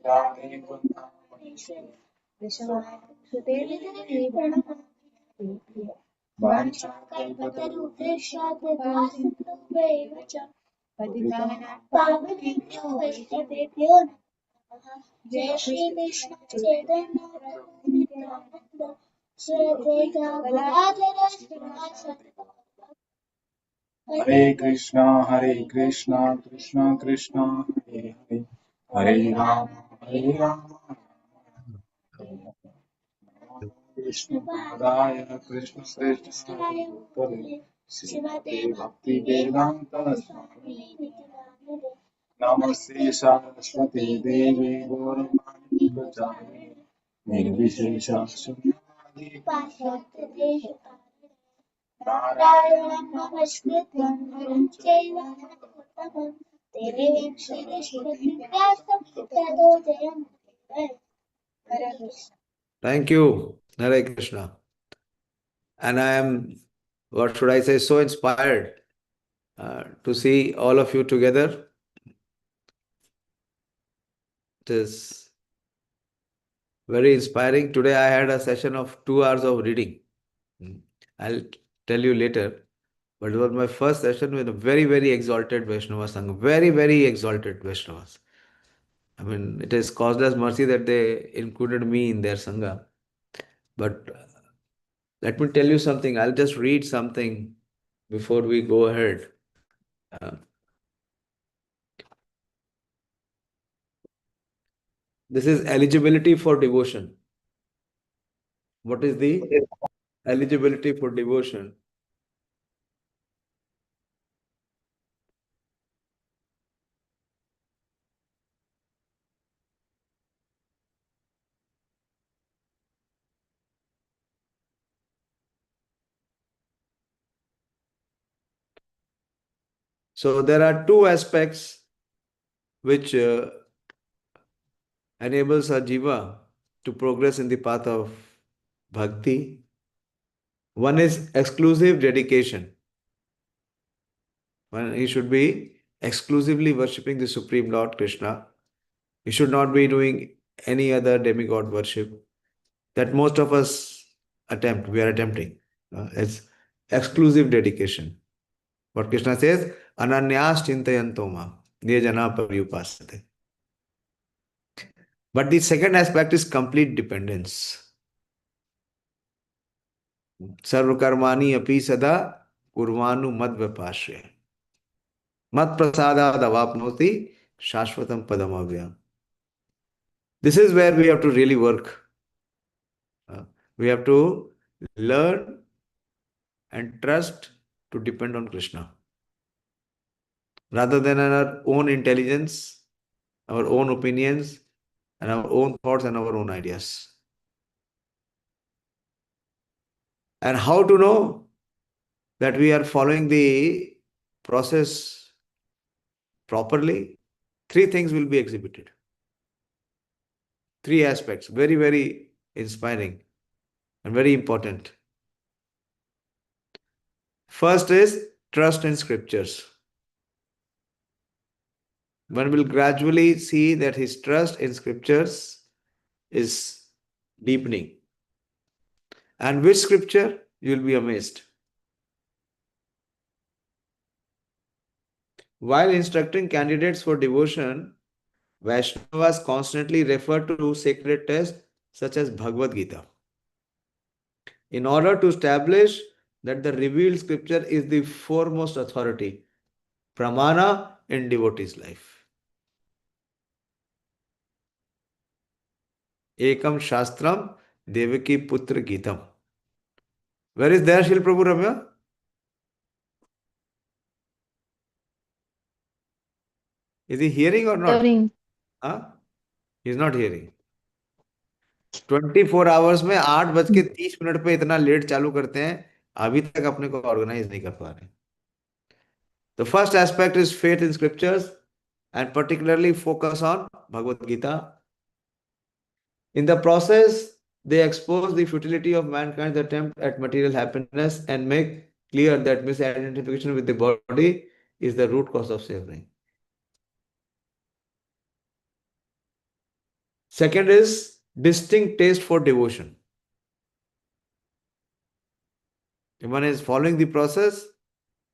राधे वृन्दावनेश्वरि विश्वनाथकृते प्रणमामि वाञ्छाकल्पतरुभ्यश्च कृपा सिन्धुभ्यैव च पतितानां पावनेभ्यो वैष्णवेभ्यो नमः। जय श्री कृष्ण चैतन्य प्रभु नित्यानंद श्री अद्वैत गदाधर श्रीवासदि हरे कृष्णा कृष्णा कृष्णा हरे हरे हरे राम विष्णुपादाय कृष्ण श्रेष्ठाय भूतले श्रीमते भक्ति वेदांत स्वामी नित्यानंद नमस्ते सरस्वती देवी गौरवाणी प्रचारिणे निर्विशेष शून्यवादी पाश्चात्य देशतारिणे नारायणं नमस्कृत्य नरं चैव नरोत्तमं देवीं सरस्वतीं व्यासं ततो जयमुदीरये। हरे Krishna. Thank you, Hare Krishna. And I am, what should I say, so inspired to see all of you together. It is very inspiring. Today I had a session of 2 hours of reading. I'll tell you later. But it was my first session with a very, very exalted Vaishnava Sangha. Very, very exalted Vaishnavas. I mean, it has caused us mercy that they included me in their Sangha. But let me tell you something. I'll just read something before we go ahead. This is eligibility for devotion. What is the eligibility for devotion? So there are two aspects which enables a jiva to progress in the path of bhakti. One is exclusive dedication. When he should be exclusively worshipping the Supreme Lord Krishna. He should not be doing any other demigod worship that most of us attempt. We are attempting. It's exclusive dedication. What Krishna says, Ananyas chintayantoma, niyajana paryupasate. But the second aspect is complete dependence. Sarvakarmani api sada kurvanu mad vipashya. Mat prasada davapnoti shashvatam padamavyam. This is where we have to really work. We have to learn and trust to depend on Krishna. Rather than on our own intelligence, our own opinions, and our own thoughts and our own ideas. And how to know that we are following the process properly? Three things will be exhibited. Three aspects, very, very inspiring and very important. First is trust in scriptures. One will gradually see that his trust in scriptures is deepening. And which scripture? You will be amazed. While instructing candidates for devotion, Vaishnavas constantly refer to sacred texts such as Bhagavad Gita in order to establish that the revealed scripture is the foremost authority, pramana in devotee's life. Ekam Shastram Devaki Putra Gitam. Where is Dayāśīl Prabhu Ramya? Is he hearing or not? Hearing. Huh? He is not hearing. 24 hours में 8:30 पे इतना late चालू करते हैं, अभी तक अपने को ऑर्गेनाइज नहीं कर पा रहे. The first aspect is faith in scriptures and particularly focus on Bhagavad Gita. In the process, they expose the futility of mankind's attempt at material happiness and make clear that misidentification with the body is the root cause of suffering. Second is distinct taste for devotion. If one is following the process,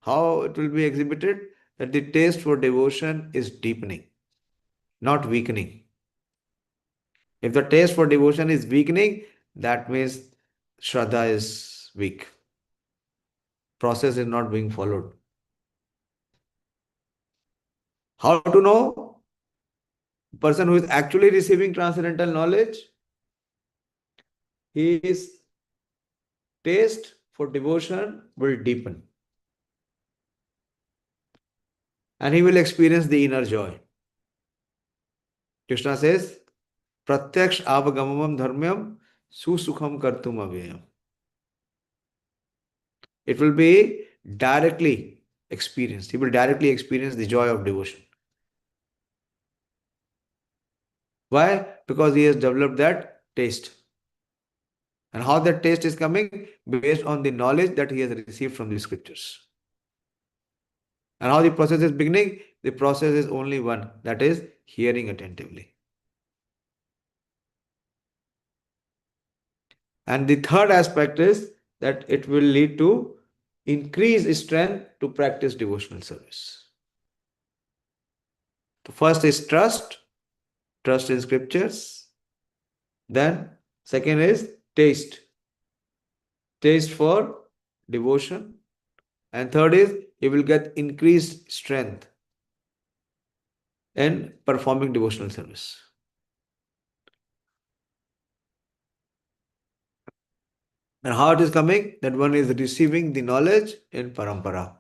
how it will be exhibited? That the taste for devotion is deepening, not weakening. If the taste for devotion is weakening, that means Shraddha is weak. Process is not being followed. How to know? The person who is actually receiving transcendental knowledge, his taste for devotion will deepen. And he will experience the inner joy. Krishna says, Pratyaksh avagamamam dharmyam susukham kartum avyayam. It will be directly experienced. He will directly experience the joy of devotion. Why? Because he has developed that taste. And how that taste is coming? Based on the knowledge that he has received from the scriptures. And how the process is beginning? The process is only one, that is hearing attentively. And the third aspect is that it will lead to increased strength to practice devotional service. The first is trust in scriptures. Then second is taste for devotion. And third is you will get increased strength in performing devotional service. And how it is coming? That one is receiving the knowledge in parampara.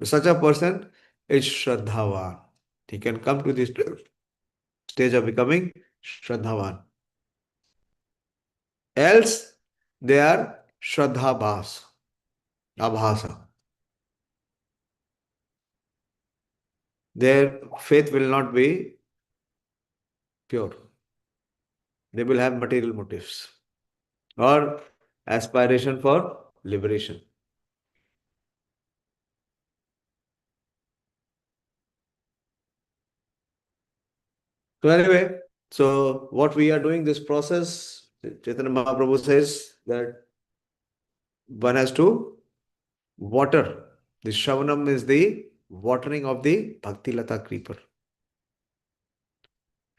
Such a person is Shraddhavan. He can come to this stage of becoming Shraddhavan. Else, they are Shraddhabhas, Abhasa. Their faith will not be pure. They will have material motives or aspiration for liberation. So anyway, so what we are doing this process, Chaitanya Mahaprabhu says that one has to water. The Shravanam is the watering of the Bhakti Lata creeper.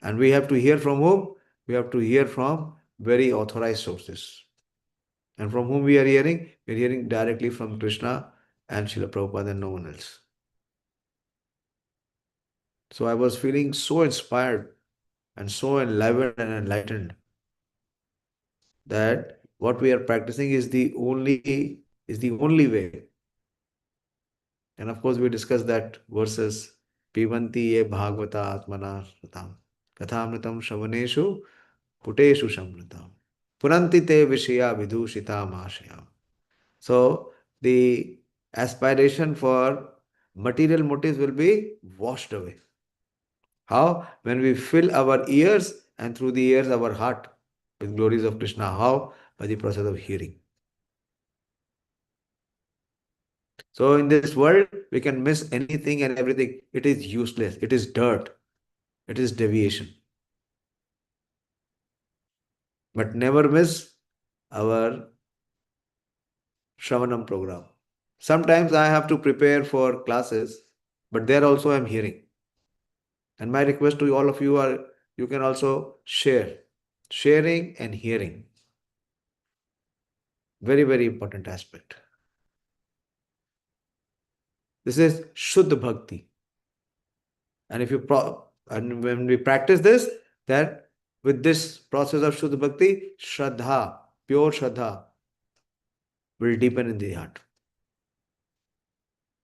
And we have to hear from whom? We have to hear from very authorized sources. And from whom we are hearing? We are hearing directly from Krishna and Srila Prabhupada and no one else. So I was feeling so inspired and so enlivened and enlightened that what we are practicing is the only way. And of course, we discussed that verses Pivanti ye bhagavata atmana ratam kathamritam shavaneshu puteshu shamritam puranti te vishya vidushitam ashayam. So the aspiration for material motives will be washed away. How? When we fill our ears and through the ears our heart with glories of Krishna. How? By the process of hearing. So in this world, we can miss anything and everything. It is useless. It is dirt. It is deviation. But never miss our Shravanam program. Sometimes I have to prepare for classes, but there also I am hearing. And my request to all of you are, you can also share. Sharing and hearing. Very, very important aspect. This is Shuddha Bhakti. And and when we practice this, then with this process of Shuddha Bhakti, Shraddha, pure Shraddha, will deepen in the heart.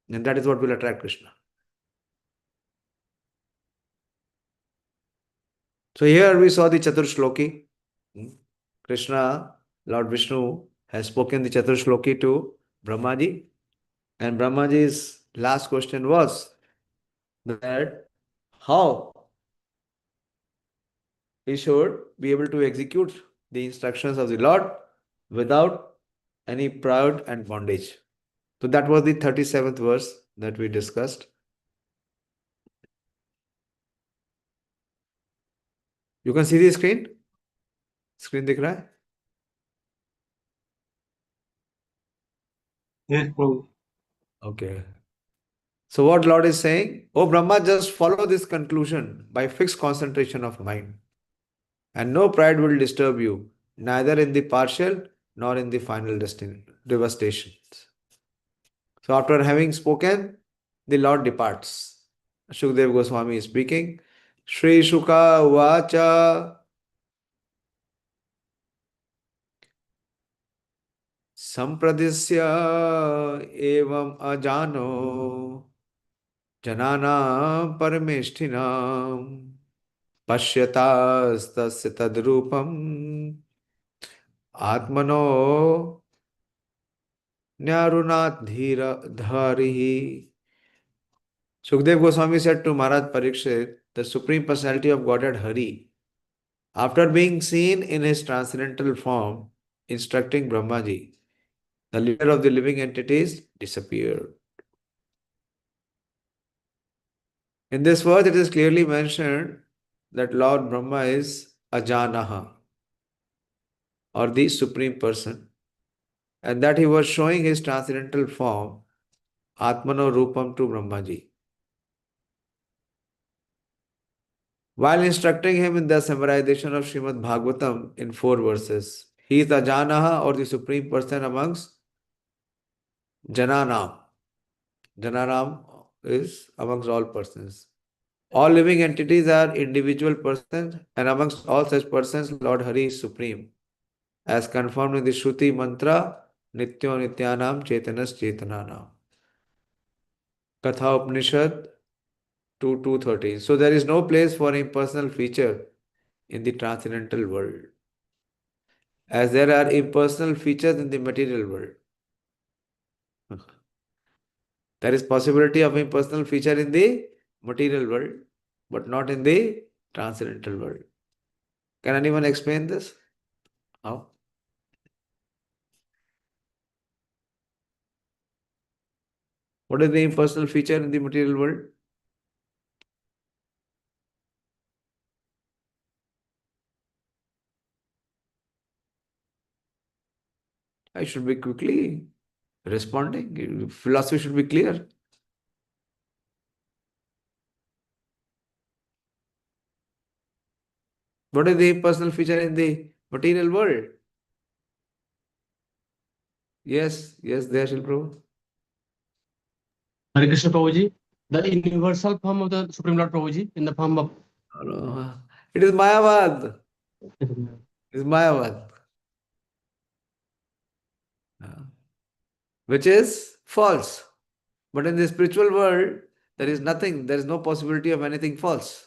And that is what will attract Krishna. So here we saw the Chatur Shloki. Krishna, Lord Vishnu, has spoken the Chatur Shloki to Brahmaji. And Brahmaji's last question was that how he should be able to execute the instructions of the Lord without any pride and bondage. So that was the 37th verse that we discussed. You can see the screen? Screen दिख रहा है? Yes, Prabhu. Okay. So what Lord is saying, oh Brahma, just follow this conclusion by fixed concentration of mind. And no pride will disturb you, neither in the partial nor in the final devastations. So after having spoken, the Lord departs. Shukdev Goswami is speaking. Shri Shuka Vacha Sampradisya Evam Ajano Janana Parameshtinam Pashyatastasya Tadrupam Atmano Nyarunat Dharihi. Sukdev Goswami said to Maharaj Parikshit, the Supreme Personality of Godhead Hari, after being seen in his transcendental form, instructing Brahmaji, the leader of the living entities disappeared. In this verse, it is clearly mentioned that Lord Brahma is Ajanaha, or the Supreme Person, and that he was showing his transcendental form, Atmano Rupam, to Brahmaji. While instructing him in the summarization of Srimad Bhagavatam in 4 verses, he is the Janaha, or the Supreme Person amongst Jananam. Jananam is amongst all persons. All living entities are individual persons, and amongst all such persons, Lord Hari is supreme, as confirmed in the Shruti mantra, Nityo Nityanam Chetanas Chetananam. Katha Upanishad 2.2.13. So there is no place for impersonal feature in the transcendental world, as there are impersonal features in the material world. There is possibility of impersonal feature in the material world, but not in the transcendental world. Can anyone explain this? How? What is the impersonal feature in the material world? I should be quickly responding. Philosophy should be clear. What is the impersonal feature in the material world? Yes, Dayāśīl Prabhu. Hare Krishna Prabhuji, the universal form of the Supreme Lord Prabhuji in the form of. No. It is Mayavad. It is Mayavad. Which is false. But in the spiritual world, there is nothing, there is no possibility of anything false.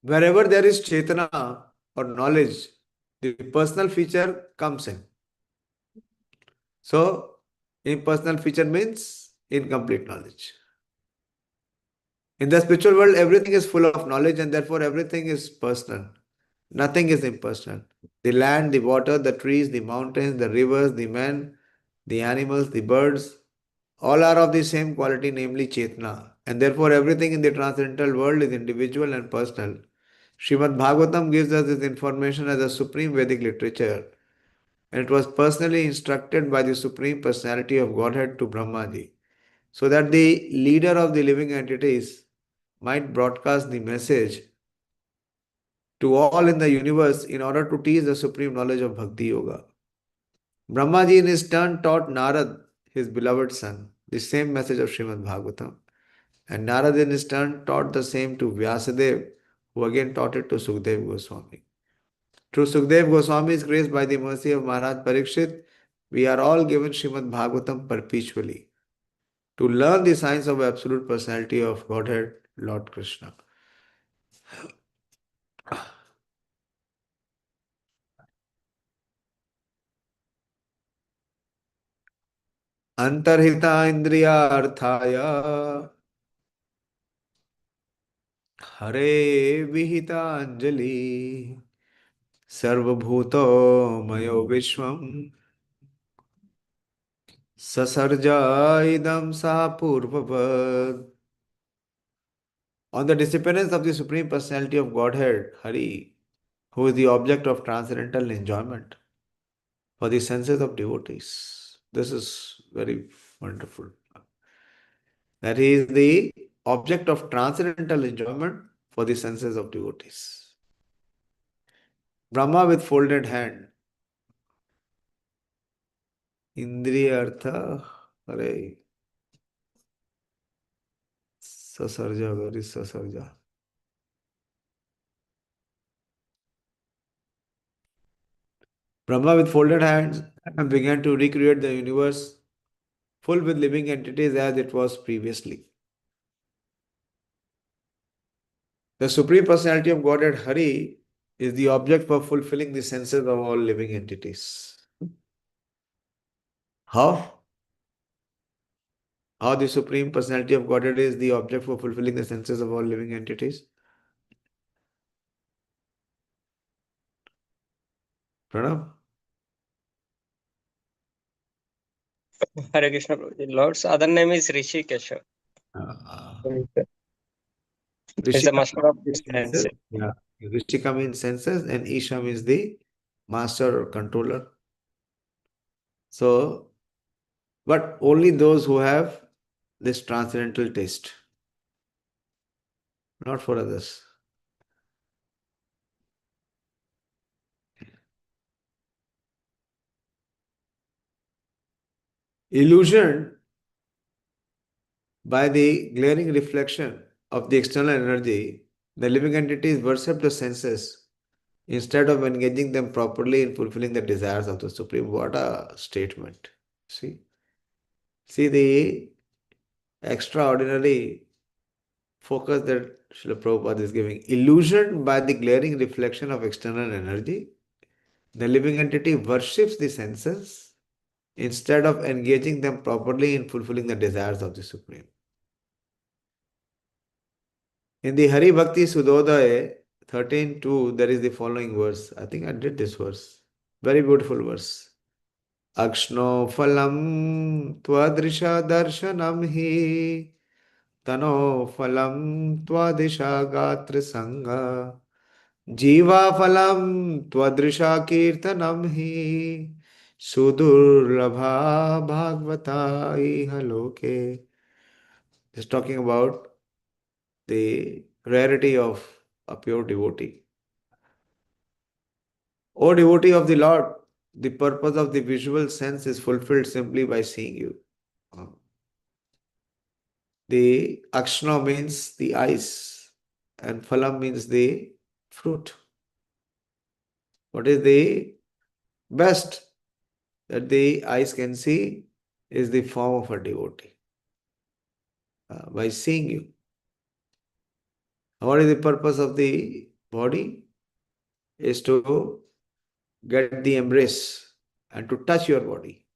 Wherever there is Chetana or knowledge, the personal feature comes in. So, impersonal feature means incomplete knowledge. In the spiritual world, everything is full of knowledge and therefore everything is personal. Nothing is impersonal. The land, the water, the trees, the mountains, the rivers, the men, the animals, the birds, all are of the same quality, namely Chetna. And therefore everything in the transcendental world is individual and personal. Srimad Bhagavatam gives us this information as a supreme Vedic literature, and it was personally instructed by the Supreme Personality of Godhead to Brahmaji, so that the leader of the living entities might broadcast the message to all in the universe in order to teach the supreme knowledge of Bhakti Yoga. Brahmaji in his turn taught Narad, his beloved son, the same message of Srimad Bhagavatam. And Narad in his turn taught the same to Vyasadev, who again taught it to Sukdev Goswami. Through Sukdev Goswami's grace, by the mercy of Maharaj Parikshit, we are all given Srimad Bhagavatam perpetually to learn the science of absolute personality of Godhead, Lord Krishna. Antarhita Indriyarthaya Hare Vihita Anjali Sarvabhuto Mayo Vishwam Sasarja idam sa purvavad. On the disappearance of the Supreme Personality of Godhead, Hari, who is the object of transcendental enjoyment for the senses of devotees. This is very wonderful. That he is the object of transcendental enjoyment for the senses of devotees. Brahma with folded hand. Indriya Artha, Hare. Sasarja, where is Sasarja? Brahma with folded hands began to recreate the universe full with living entities as it was previously. The Supreme Personality of Godhead Hari is the object for fulfilling the senses of all living entities. How? How the Supreme Personality of Godhead is the object for fulfilling the senses of all living entities? Pranam? Hare Krishna Prabhuji. Lord's other name is Rishikesha. He's the Rishika master of means senses. senses. Yeah. Rishika means senses and Isha means the master or controller. So, but only those who have this transcendental taste, not for others. Illusion by the glaring reflection of the external energy, the living entities worship the senses instead of engaging them properly in fulfilling the desires of the Supreme. What a statement. See the extraordinary focus that Srila Prabhupada is giving. Illusioned by the glaring reflection of external energy, the living entity worships the senses instead of engaging them properly in fulfilling the desires of the Supreme. In the Hari Bhakti Sudodaya 13.2, there is the following verse. I think I did this verse. Very beautiful verse. Akshno phalam twadrisha darshanam hi tano phalam twadisha gatra sangha jiva phalam twadrisha kirtanam hi sudurlabha bhagavata iha loke. It's talking about the rarity of a pure devotee. O devotee of the Lord, the purpose of the visual sense is fulfilled simply by seeing you. The akshna means the eyes and phalam means the fruit. What is the best that the eyes can see is the form of a devotee. By seeing you. What is the purpose of the body? Is to get the embrace and to touch your body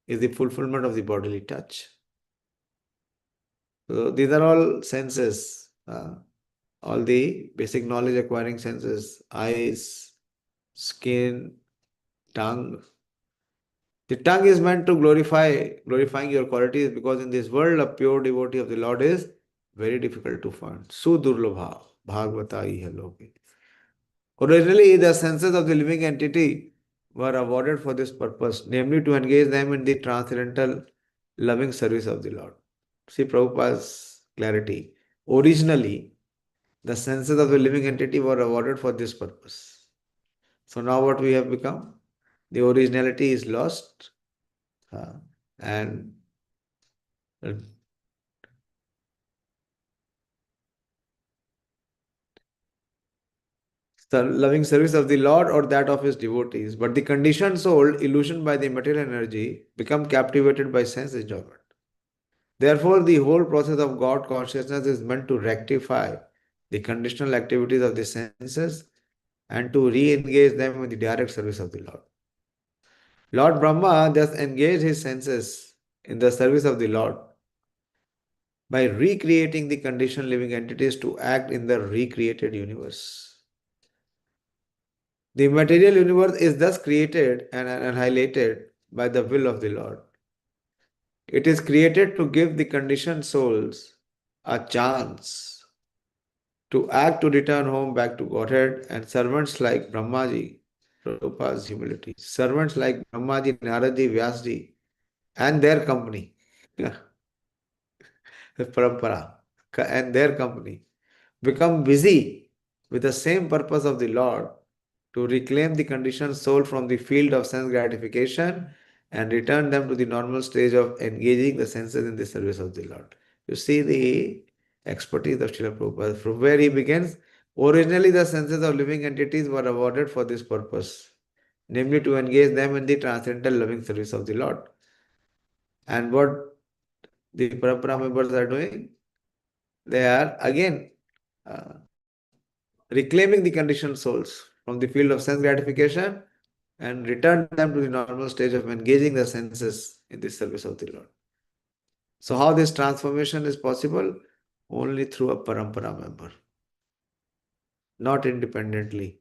is the fulfillment of the bodily touch. So these are all senses, all the basic knowledge acquiring senses, eyes, skin, tongue. The tongue is meant to glorifying your qualities, because in this world a pure devotee of the Lord is very difficult to find. Sudurlabha, Bhagavata iha loke. Originally, the senses of the living entity were awarded for this purpose, namely to engage them in the transcendental loving service of the Lord. See Prabhupada's clarity. Originally, the senses of the living entity were awarded for this purpose. So now what we have become? The originality is lost, and the loving service of the Lord or that of his devotees. But the conditioned soul, illusioned by the material energy, become captivated by sense enjoyment. Therefore, the whole process of God consciousness is meant to rectify the conditional activities of the senses and to re-engage them in the direct service of the Lord. Lord Brahma thus engaged his senses in the service of the Lord by recreating the conditioned living entities to act in the recreated universe. The material universe is thus created and annihilated by the will of the Lord. It is created to give the conditioned souls a chance to act to return home back to Godhead, and servants like Brahmaji, Prabhupada's humility, servants like Brahmaji, Naradji, Vyasji, and their company, the Parampara, and their company, become busy with the same purpose of the Lord to reclaim the conditioned soul from the field of sense gratification and return them to the normal stage of engaging the senses in the service of the Lord. You see the expertise of Srila Prabhupada. From where he begins, originally the senses of living entities were awarded for this purpose, namely to engage them in the transcendental loving service of the Lord. And what the Parampara members are doing, they are again reclaiming the conditioned souls from the field of sense gratification and return them to the normal stage of engaging the senses in the service of the Lord. So how this transformation is possible? Only through a parampara member, not independently.